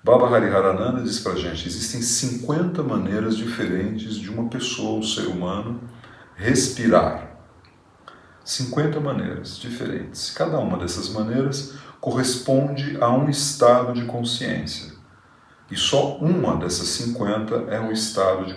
Baba Hariharananda diz pra gente, existem 50 maneiras diferentes de uma pessoa, um ser humano, respirar. 50 maneiras diferentes. Cada uma dessas maneiras corresponde a um estado de consciência. E só uma dessas 50 é um estado de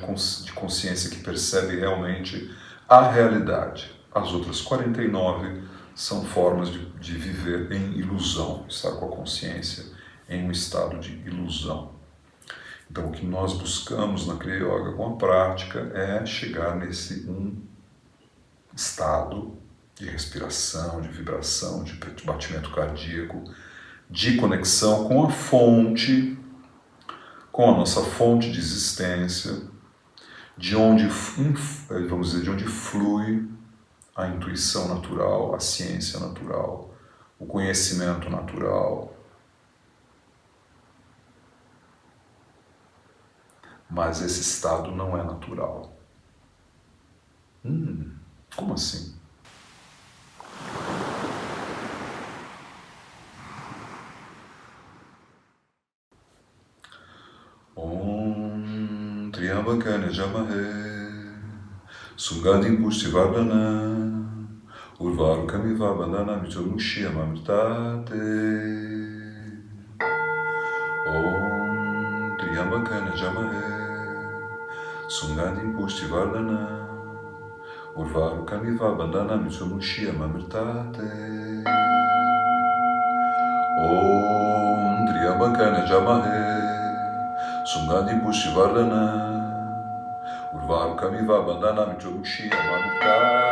consciência que percebe realmente a realidade. As outras 49 são formas de viver em ilusão, estar com a consciência em um estado de ilusão. Então, o que nós buscamos na Kriya Yoga com a prática é chegar nesse estado de respiração, de vibração, de batimento cardíaco, de conexão com a fonte, com a nossa fonte de existência, de onde, vamos dizer, de onde flui a intuição natural, a ciência natural, o conhecimento natural. Mas esse estado não é natural. Como assim? Om Triambaka Yajamahe Sugandhi Pushtivardhana Urvarukamiva Bandhana Mrityamukshiya Mamritate. Om Triambaka Yajamahe Sugandhi Pushtivardhana Urvarukamiva Bandhana Mrityamukshiya Mamritate. Om Triambaka Yajamahe Sugandhi Pushtivardhana Urvarukamiva Bandhana Mrityamukshiya Mamritate.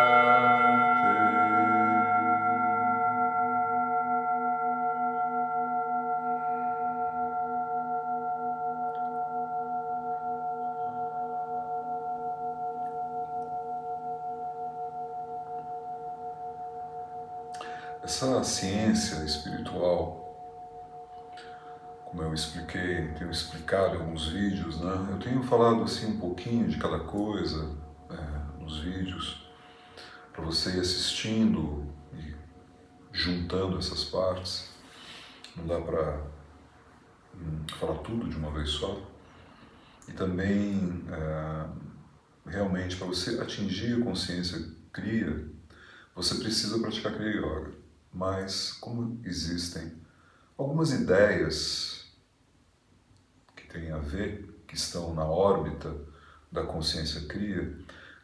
Essa ciência espiritual, como eu expliquei, tenho explicado em alguns vídeos, né? Eu tenho falado assim um pouquinho de cada coisa nos vídeos, para você ir assistindo e juntando essas partes. Não dá para falar tudo de uma vez só. E também, realmente, para você atingir a consciência Kriya, você precisa praticar Kriya Yoga. Mas, como existem algumas ideias que têm a ver, que estão na órbita da consciência Kriya,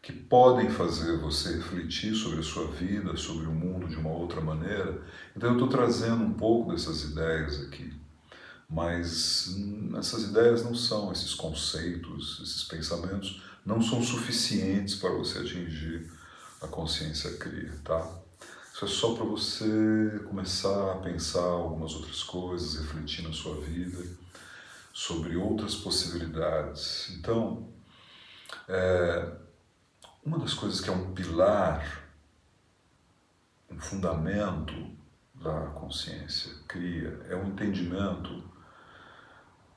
que podem fazer você refletir sobre a sua vida, sobre o mundo de uma outra maneira, então eu estou trazendo um pouco dessas ideias aqui. Mas essas ideias não são, esses conceitos, esses pensamentos, não são suficientes para você atingir a consciência Kriya, tá? Isso é só para você começar a pensar algumas outras coisas, refletir na sua vida, sobre outras possibilidades. Então, uma das coisas que é um pilar, um fundamento da consciência Kriya é o entendimento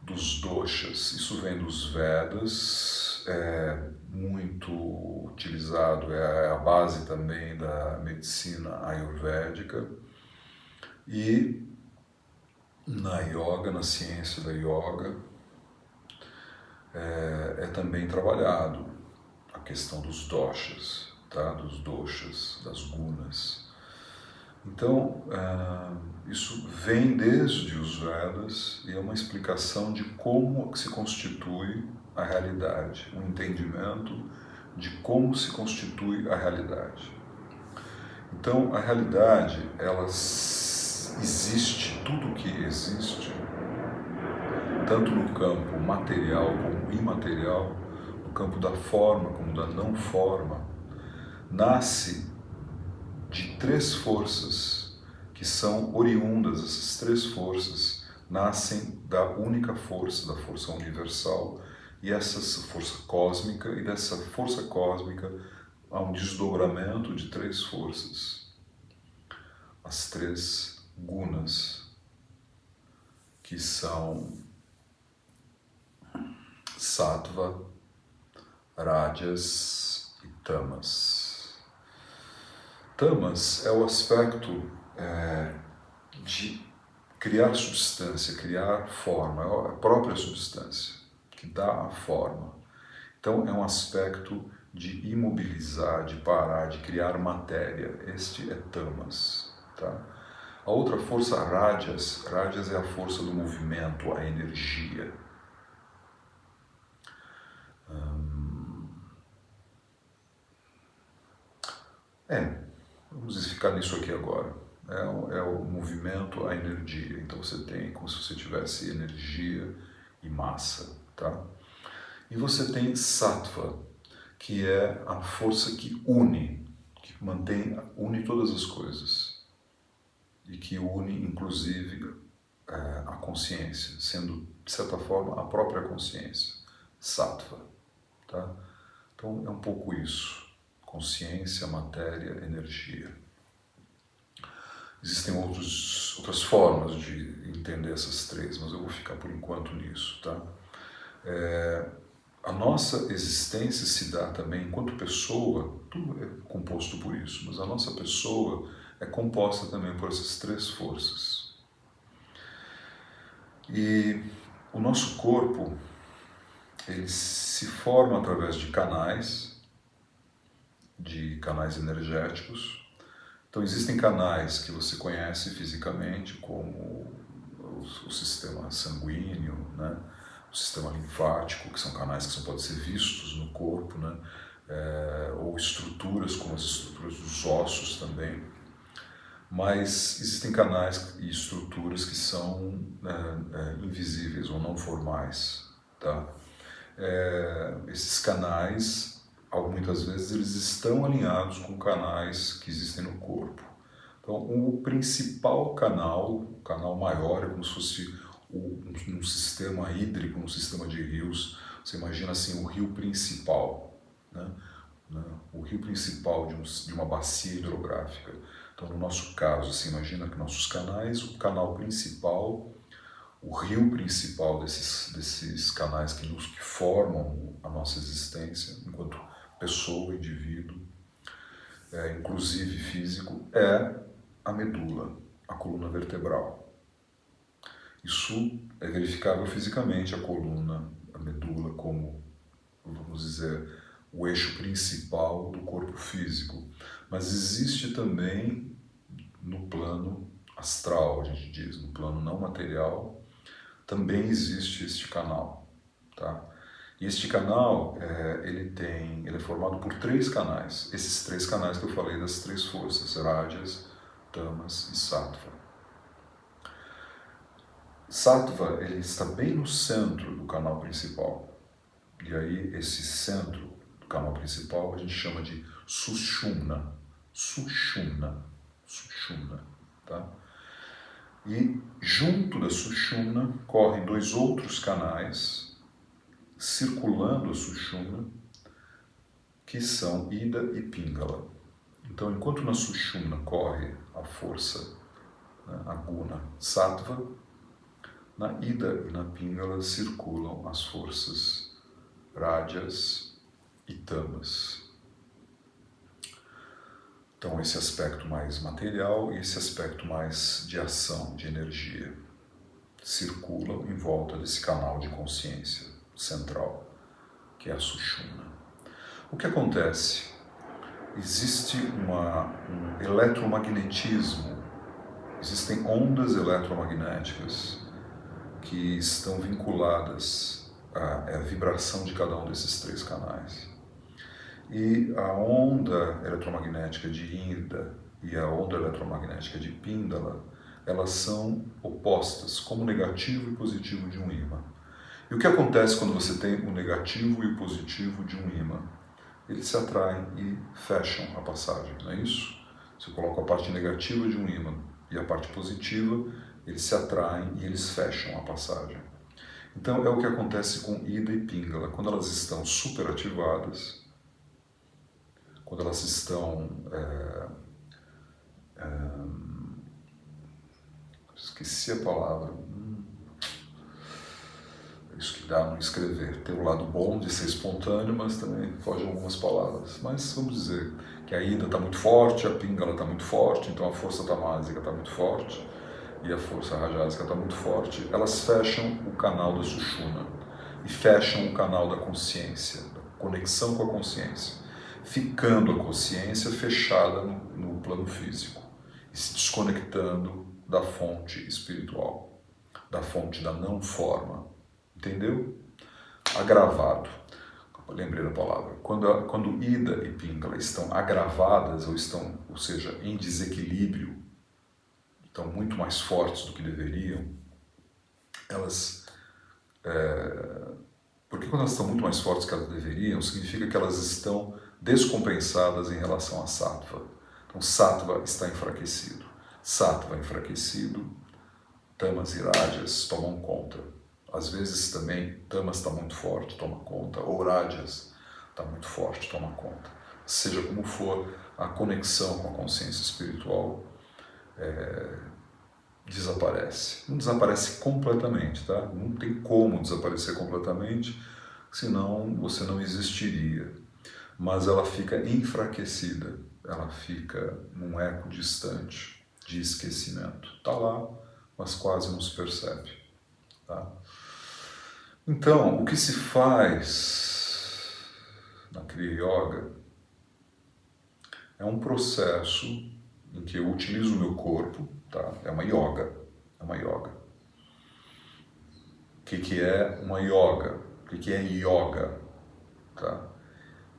dos doshas. Isso vem dos Vedas, é muito utilizado, é a base também da medicina ayurvédica e na yoga, na ciência da yoga, é também trabalhado a questão dos doshas, tá? Dos doshas, das gunas. Então, isso vem desde os Vedas e é uma explicação de como se constitui a realidade, um entendimento de como se constitui a realidade. Então, a realidade, ela existe, tudo que existe, tanto no campo material como imaterial, no campo da forma como da não forma, nasce de três forças que são oriundas. Essas três forças nascem da única força, da força universal, e essa força cósmica, e dessa força cósmica há um desdobramento de três forças, as três gunas, que são Sattva, Rajas e Tamas. Tamas é o aspecto de criar substância, criar forma, é a própria substância que dá a forma. Então é um aspecto de imobilizar, de parar, de criar matéria. Este é tamas, tá? A outra força, rajas, rajas é a força do movimento, a energia. Vamos ficar nisso aqui agora. É o movimento, a energia. Então você tem como se você tivesse energia e massa, tá? E você tem sattva, que é a força que une, que une todas as coisas. E que une, inclusive, a consciência, sendo, de certa forma, a própria consciência. Sattva, tá? Então é um pouco isso. Consciência, matéria, energia. Existem outras formas de entender essas três, mas eu vou ficar por enquanto nisso, tá? A nossa existência se dá também enquanto pessoa, tudo é composto por isso, mas a nossa pessoa é composta também por essas três forças. E o nosso corpo, ele se forma através de canais energéticos. Então existem canais que você conhece fisicamente, como o sistema sanguíneo, né? O sistema linfático, que são canais que só podem ser vistos no corpo, né? Ou estruturas, como as estruturas dos ossos também. Mas existem canais e estruturas que são invisíveis ou não formais, tá? Esses canais, muitas vezes, eles estão alinhados com canais que existem no corpo. Então, o principal canal, o canal maior, é como se fosse um sistema hídrico, um sistema de rios. Você imagina assim, o rio principal, né? O rio principal de uma bacia hidrográfica. Então, no nosso caso, você imagina que nossos canais, o canal principal, o rio principal desses canais que formam a nossa existência enquanto pessoa, indivíduo, inclusive físico, é a medula, a coluna vertebral. Isso é verificável fisicamente, a coluna, a medula, como, vamos dizer, o eixo principal do corpo físico. Mas existe também no plano astral, a gente diz, no plano não material, também existe este canal, tá? E este canal, ele é formado por 3 canais. Esses 3 canais que eu falei, das 3 forças, rajas, tamas e sattva. Sattva, ele está bem no centro do canal principal. E aí, esse centro do canal principal, a gente chama de sushumna. Sushumna. Sushumna, tá? E junto da sushumna correm 2 outros canais circulando a sushumna, que são Ida e Pingala. Então, enquanto na sushumna corre a força, né, a guna sattva, na Ida e na Pingala circulam as forças rajas e tamas. Então, esse aspecto mais material e esse aspecto mais de ação, de energia, circulam em volta desse canal de consciência central, que é a sushumna. O que acontece? Existe um eletromagnetismo, existem ondas eletromagnéticas que estão vinculadas à vibração de cada um desses 3 canais. E a onda eletromagnética de Ida e a onda eletromagnética de Pingala, elas são opostas, como o negativo e positivo de um ímã. E o que acontece quando você tem o negativo e o positivo de um ímã? Eles se atraem e fecham a passagem, não é isso? Você coloca a parte negativa de um ímã e a parte positiva, eles se atraem e eles fecham a passagem. Então é o que acontece com Ida e Pingala. Quando elas estão superativadas, quando elas estão... esqueci a palavra... Isso que dá no escrever. Tem o lado bom de ser espontâneo, mas também foge algumas palavras. Mas vamos dizer que a Ida está muito forte, a Pingala está muito forte, então a força tamásica está muito forte. e a força rajásica está muito forte, elas fecham o canal da Sushumna e fecham o canal da consciência, da conexão com a consciência, ficando a consciência fechada no plano físico e se desconectando da fonte espiritual, da fonte da não forma. Entendeu? Agravado. Lembrei da palavra. Quando Ida e Pingala estão agravadas, ou seja, em desequilíbrio, estão muito mais fortes do que deveriam, elas... porque quando elas estão muito mais fortes do que elas deveriam, significa que elas estão descompensadas em relação a Sattva. Então, Sattva está enfraquecido. Sattva enfraquecido, Tamas e Rajas tomam conta. Às vezes também Tamas está muito forte, toma conta, ou Rajas está muito forte, toma conta. Seja como for, a conexão com a consciência espiritual desaparece. Não desaparece completamente, tá? Não tem como desaparecer completamente, senão você não existiria. Mas ela fica enfraquecida, ela fica num eco distante de esquecimento. Está lá, mas quase não se percebe. Tá? Então, o que se faz na Kriya Yoga é um processo em que eu utilizo o meu corpo, tá? É uma yoga, é uma yoga. O que é uma yoga? O que é yoga? Tá?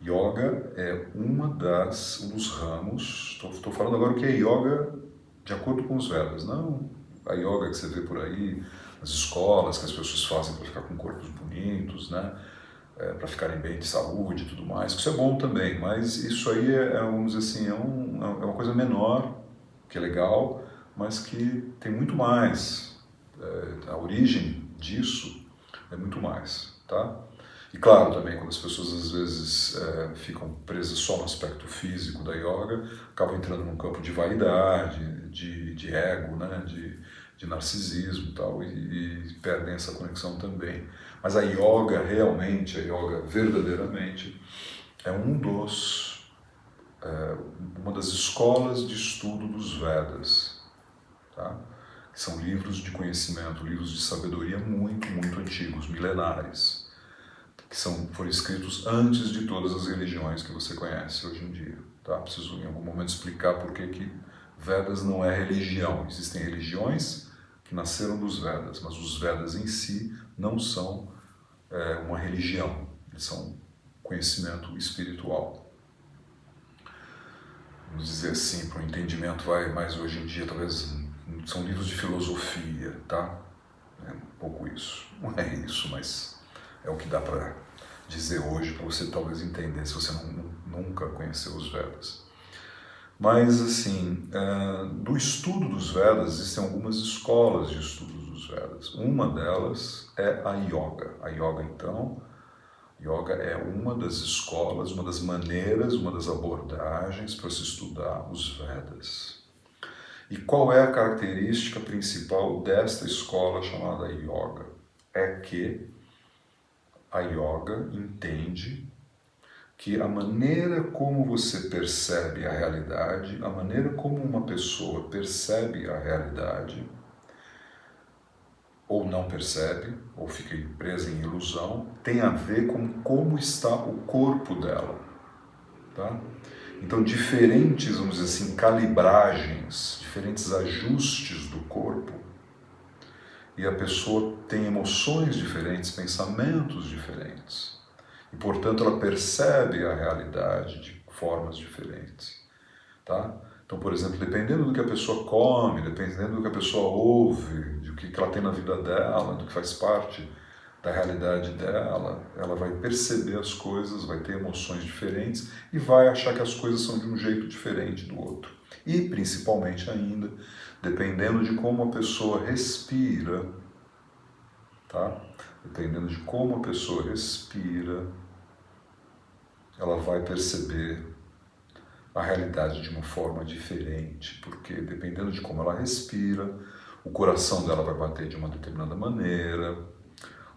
Yoga é um dos ramos, estou falando agora o que é yoga de acordo com os Vedas, não a yoga que você vê por aí, as escolas que as pessoas fazem para ficar com corpos bonitos, né? Para ficarem bem de saúde e tudo mais, isso é bom também, mas isso aí vamos dizer assim, é uma coisa menor, que é legal, mas que tem muito mais, a origem disso é muito mais, tá? E claro também, quando as pessoas às vezes ficam presas só no aspecto físico da yoga, acabam entrando num campo de vaidade, de ego, né? de narcisismo e tal, e perdem essa conexão também. Mas a yoga realmente, a yoga verdadeiramente, é uma das escolas de estudo dos Vedas, tá? Que são livros de conhecimento, livros de sabedoria muito, muito antigos, milenares, que foram escritos antes de todas as religiões que você conhece hoje em dia. Tá? Preciso em algum momento explicar por que Vedas não é religião. Existem religiões que nasceram dos Vedas, mas os Vedas em si não são uma religião, eles são conhecimento espiritual. Vamos dizer assim, para o entendimento mais hoje em dia, talvez são livros de filosofia, tá? É um pouco isso. Não é isso, mas é o que dá para dizer hoje, para você talvez entender, se você nunca conheceu os Vedas. Mas, assim, do estudo dos Vedas, existem algumas escolas de estudos dos Vedas. Uma delas é a Yoga. A Yoga, então, Yoga é uma das escolas, uma das maneiras, uma das abordagens para se estudar os Vedas. E qual é a característica principal desta escola chamada Yoga? É que a Yoga entende que a maneira como você percebe a realidade, a maneira como uma pessoa percebe a realidade, ou não percebe, ou fica presa em ilusão, tem a ver com como está o corpo dela. Tá? Então, diferentes, vamos dizer assim, calibragens, diferentes ajustes do corpo, e a pessoa tem emoções diferentes, pensamentos diferentes. E, portanto, ela percebe a realidade de formas diferentes. Tá? Então, por exemplo, dependendo do que a pessoa come, dependendo do que a pessoa ouve, do que ela tem na vida dela, do que faz parte da realidade dela, ela vai perceber as coisas, vai ter emoções diferentes e vai achar que as coisas são de um jeito diferente do outro. E, principalmente ainda, dependendo de como a pessoa respira, tá? Dependendo de como a pessoa respira, ela vai perceber a realidade de uma forma diferente, porque dependendo de como ela respira, o coração dela vai bater de uma determinada maneira,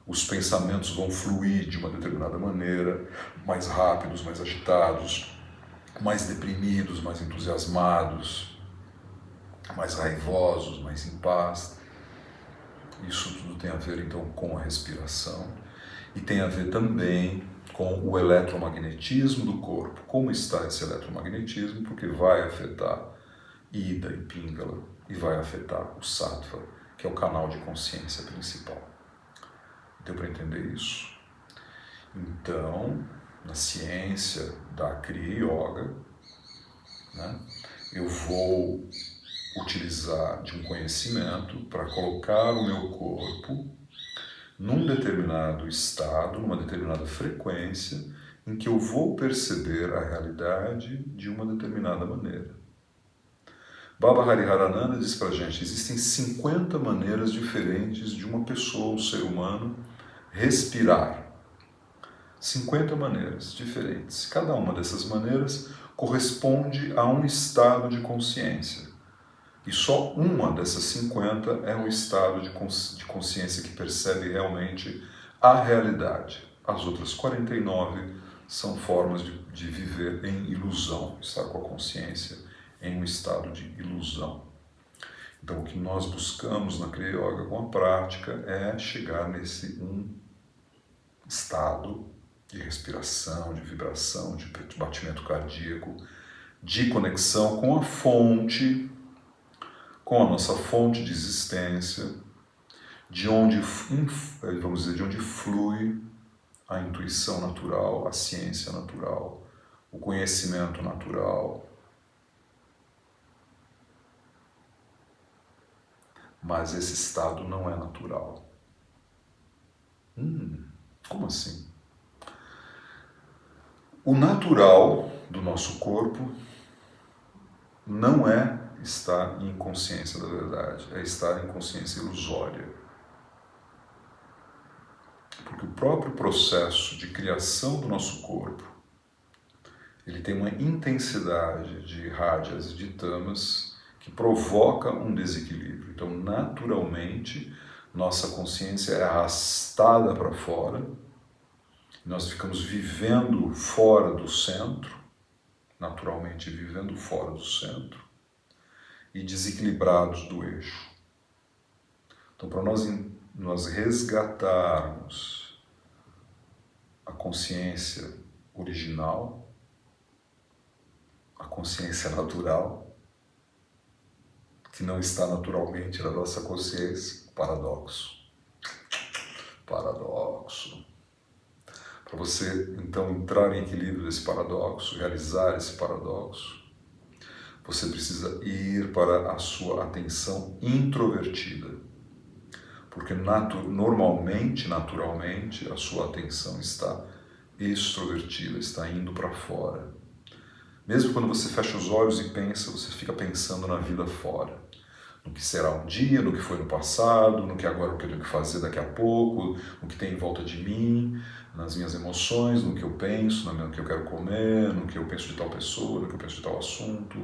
os pensamentos vão fluir de uma determinada maneira, mais rápidos, mais agitados, mais deprimidos, mais entusiasmados. mais raivosos, mais em paz. Isso tudo tem a ver então com a respiração e tem a ver também com o eletromagnetismo do corpo. Como está esse eletromagnetismo? Porque vai afetar Ida e Pingala e vai afetar o Sattva, que é o canal de consciência principal. Deu para entender isso? Então, na ciência da Kriya Yoga, né, eu vou utilizar de um conhecimento para colocar o meu corpo num determinado estado, numa determinada frequência, em que eu vou perceber a realidade de uma determinada maneira. Baba Hariharananda diz para a gente, existem 50 maneiras diferentes de uma pessoa, um ser humano, respirar. 50 maneiras diferentes. Cada uma dessas maneiras corresponde a um estado de consciência. E só uma dessas 50 é um estado de consciência que percebe realmente a realidade. As outras 49 são formas de viver em ilusão, estar com a consciência em um estado de ilusão. Então, o que nós buscamos na Kriya Yoga com a prática é chegar nesse estado de respiração, de vibração, de batimento cardíaco, de conexão com a fonte, com a nossa fonte de existência, de onde, vamos dizer, de onde flui a intuição natural, a ciência natural, o conhecimento natural. Mas esse estado não é natural. Como assim? O natural do nosso corpo não é estar em consciência da verdade, é estar em consciência ilusória. Porque o próprio processo de criação do nosso corpo, ele tem uma intensidade de rádias e de tamas que provoca um desequilíbrio. Então, naturalmente, nossa consciência é arrastada para fora, nós ficamos vivendo fora do centro, naturalmente vivendo fora do centro, e desequilibrados do eixo. Então, para nós resgatarmos a consciência original, a consciência natural, que não está naturalmente na nossa consciência, paradoxo. Paradoxo. Para você, então, entrar em equilíbrio desse paradoxo, realizar esse paradoxo, você precisa ir para a sua atenção introvertida. Porque normalmente, naturalmente, a sua atenção está extrovertida, está indo para fora. Mesmo quando você fecha os olhos e pensa, você fica pensando na vida fora. No que será um dia, no que foi no passado, no que agora o que eu tenho que fazer daqui a pouco, no que tem em volta de mim, nas minhas emoções, no que eu penso, no que eu quero comer, no que eu penso de tal pessoa, no que eu penso de tal assunto,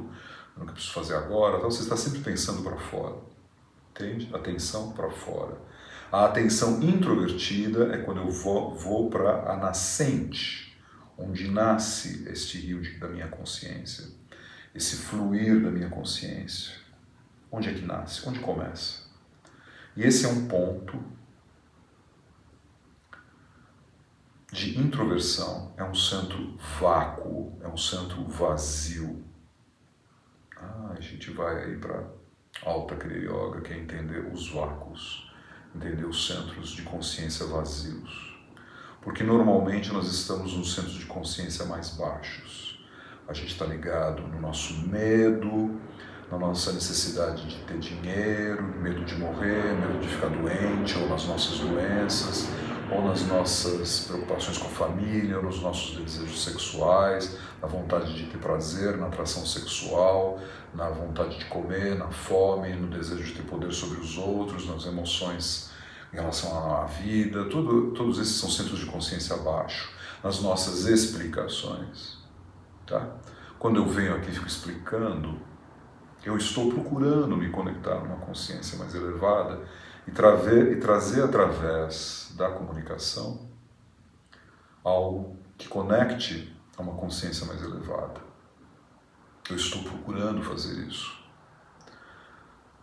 no que eu preciso fazer agora. Então você está sempre pensando para fora, entende? Atenção para fora. A atenção introvertida é quando eu vou para a nascente, onde nasce este rio da minha consciência, esse fluir da minha consciência. Onde é que nasce? Onde começa? E esse é um ponto de introversão, é um centro vácuo, é um centro vazio. A gente vai aí para Alta Kriya Yoga, que é entender os vácuos, entender os centros de consciência vazios. Porque normalmente nós estamos nos centros de consciência mais baixos. A gente está ligado no nosso medo, na nossa necessidade de ter dinheiro, medo de morrer, medo de ficar doente, ou nas nossas doenças, ou nas nossas preocupações com a família, ou nos nossos desejos sexuais, na vontade de ter prazer, na atração sexual, na vontade de comer, na fome, no desejo de ter poder sobre os outros, nas emoções em relação à vida. Todos esses são centros de consciência abaixo, nas nossas explicações. Tá? Quando eu venho aqui e fico explicando, eu estou procurando me conectar numa consciência mais elevada e trazer através da comunicação algo que conecte a uma consciência mais elevada. Eu estou procurando fazer isso.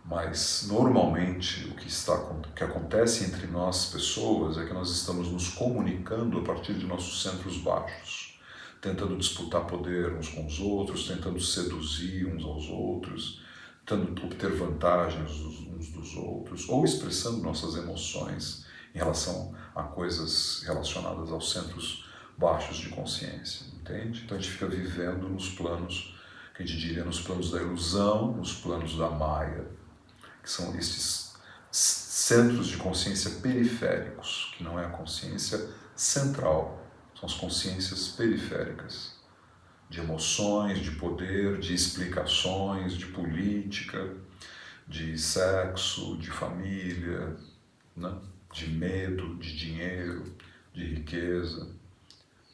Mas normalmente o que acontece entre nós pessoas é que nós estamos nos comunicando a partir de nossos centros baixos, tentando disputar poder uns com os outros, tentando seduzir uns aos outros, tentando obter vantagens uns dos outros, ou expressando nossas emoções em relação a coisas relacionadas aos centros baixos de consciência, entende? Então a gente fica vivendo nos planos, que a gente diria nos planos da ilusão, nos planos da Maya, que são estes centros de consciência periféricos, que não é a consciência central, são as consciências periféricas, de emoções, de poder, de explicações, de política, de sexo, de família, né? De medo, de dinheiro, de riqueza,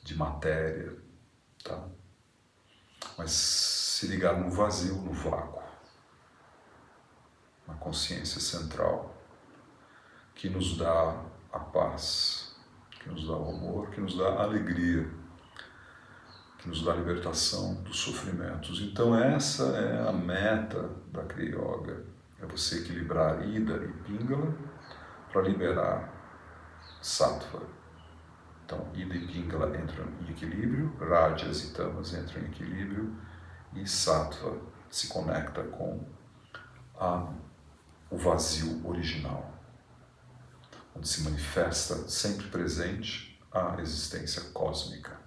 de matéria, tá? Mas se ligar no vazio, no vácuo, na consciência central, que nos dá a paz, que nos dá o amor, que nos dá a alegria, que nos dá a libertação dos sofrimentos. Então essa é a meta da Kriya Yoga, é você equilibrar Ida e Pingala para liberar Sattva. Então Ida e Pingala entram em equilíbrio, Rajas e Tamas entram em equilíbrio e Sattva se conecta com o vazio original, onde se manifesta sempre presente a existência cósmica.